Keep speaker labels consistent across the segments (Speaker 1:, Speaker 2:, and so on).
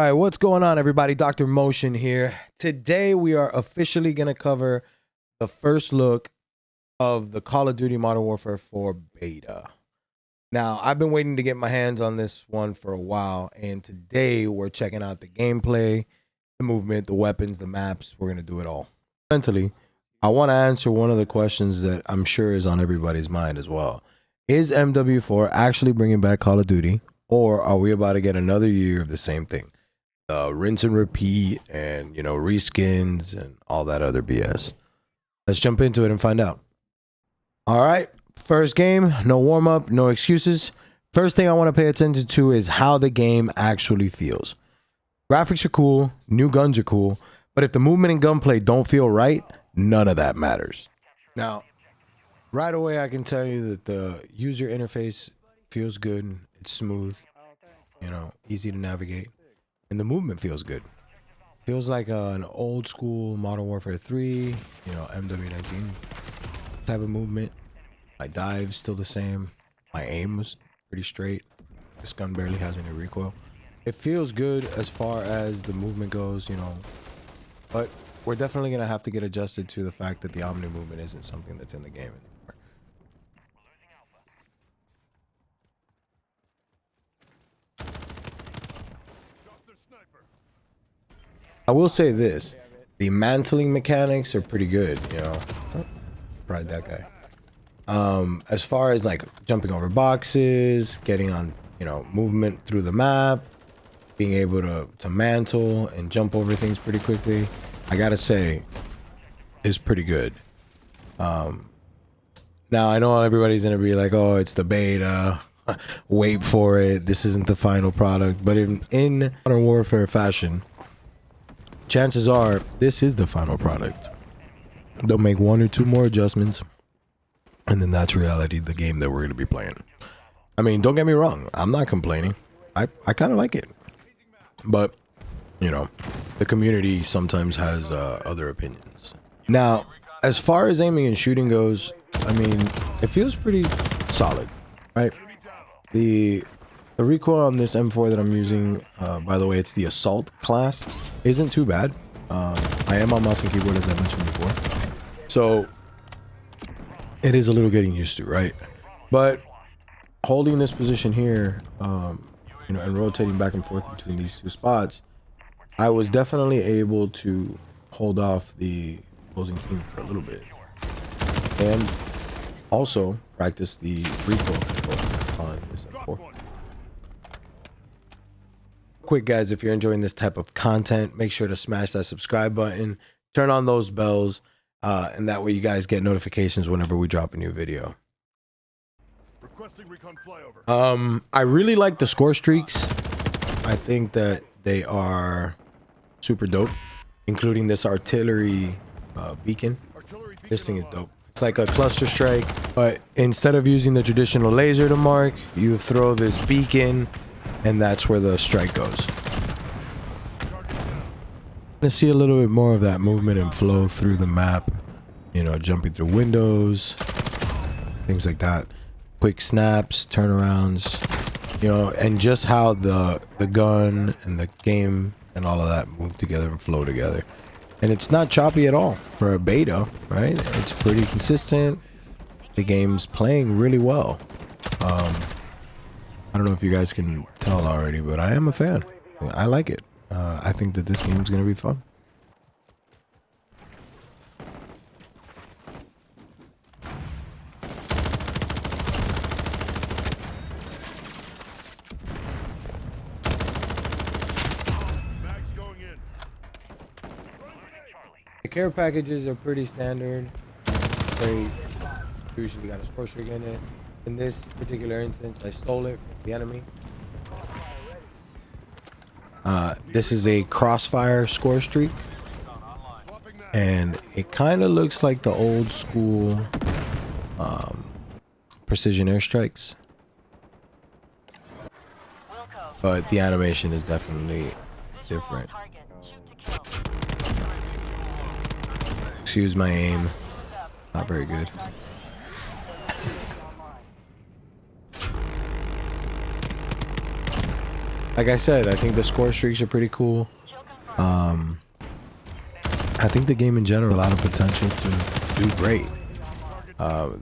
Speaker 1: right, what's going on, everybody? Dr. Motion here. Today we are officially going to cover the first look of the Call of Duty Modern Warfare 4 beta. Now, I've been waiting to get my hands on this one for a while, and today we're checking out the gameplay, the movement, the weapons, the maps. We're going to do it all. Fundamentally, I want to answer one of the questions that I'm sure is on everybody's mind as well. Is MW4 actually bringing back Call of Duty, or are we about to get another year of the same thing? Rinse and repeat and, reskins and all that other BS. Let's jump into it and find out. All right, first game, no warm-up, no excuses. First thing I want to pay attention to is how the game actually feels. Graphics are cool, new guns are cool, but if the movement and gunplay don't feel right, none of that matters. Now, right away I can tell you that the user interface feels good, it's smooth, easy to navigate, and the movement feels good. Feels like an old school Modern Warfare 3, MW19 type of movement. My dive's still the same. My aim was pretty straight. This gun barely has any recoil. It feels good as far as the movement goes, but we're definitely going to have to get adjusted to the fact that the Omni movement isn't something that's in the game anymore. I will say this, the mantling mechanics are pretty good, Right, that guy. As far as like jumping over boxes, getting on, movement through the map, being able to mantle and jump over things pretty quickly, I gotta say, is pretty good. Now I know everybody's gonna be like, oh, it's the beta, wait for it, this isn't the final product, but in Modern Warfare fashion, chances are this is the final product. They'll make one or two more adjustments, and then that's reality, the game that we're going to be playing. I mean, don't get me wrong, I'm not complaining. I kind of like it. But, the community sometimes has other opinions. Now, as far as aiming and shooting goes, I mean, it feels pretty solid, right? The recoil on this M4 that I'm using, by the way, it's the Assault class, isn't too bad. I am on mouse and keyboard, as I mentioned before. So, it is a little getting used to, right? But holding this position here, and rotating back and forth between these two spots, I was definitely able to hold off the opposing team for a little bit. And also practice the recoil control on this M4. Quick guys, if you're enjoying this type of content, make sure to smash that subscribe button, turn on those bells, and that way you guys get notifications whenever we drop a new video. I really like the score streaks. I think that they are super dope, including this artillery beacon. This thing is dope. It's like a cluster strike, but instead of using the traditional laser to mark, you throw this beacon, and that's where the strike goes. To see a little bit more of that movement and flow through the map, jumping through windows, things like that, quick snaps, turnarounds, and just how the gun and the game and all of that move together and flow together. And it's not choppy at all for a beta, right? It's pretty consistent. The game's playing really well. I don't know if you guys can tell already, but I am a fan. I like it. I think that this game's going to be fun. The care packages are pretty standard. They usually got a score streak in it. In this particular instance, I stole it from the enemy. This is a crossfire score streak, and it kind of looks like the old school precision airstrikes, but the animation is definitely different. Excuse my aim, not very good. like I said, I think the score streaks are pretty cool. I think the game in general has a lot of potential to do great.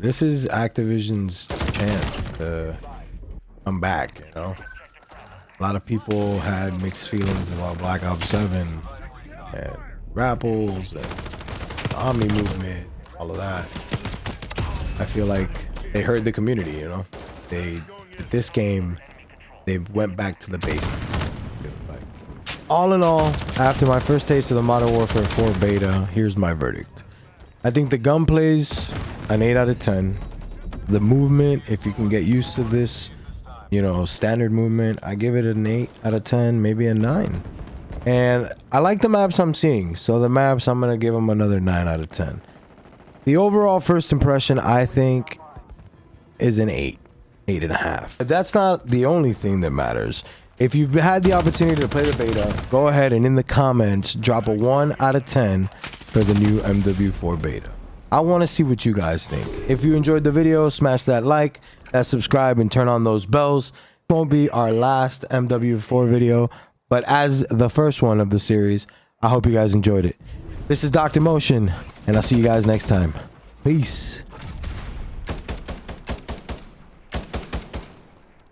Speaker 1: This is Activision's chance to come back, you know. A lot of people had mixed feelings about Black Ops 7 and Rapples and the Omni movement, all of that. I feel like they heard the community, you know. With this game, they went back to the basics. All in all, after my first taste of the Modern Warfare 4 beta, here's my verdict. I think the gunplay's an 8 out of 10. The movement, if you can get used to this, you know, standard movement, I give it an 8 out of 10, maybe a 9. And I like the maps I'm seeing, so the maps, I'm gonna give them another 9 out of 10. The overall first impression, I think, is an 8, 8.5. But that's not the only thing that matters. If you've had the opportunity to play the beta, go ahead and in the comments, drop a 1 out of 10 for the new MW4 beta. I want to see what you guys think. If you enjoyed the video, smash that like, that subscribe, and turn on those bells. It won't be our last MW4 video, but as the first one of the series, I hope you guys enjoyed it. This is Dr. Motion, and I'll see you guys next time. Peace.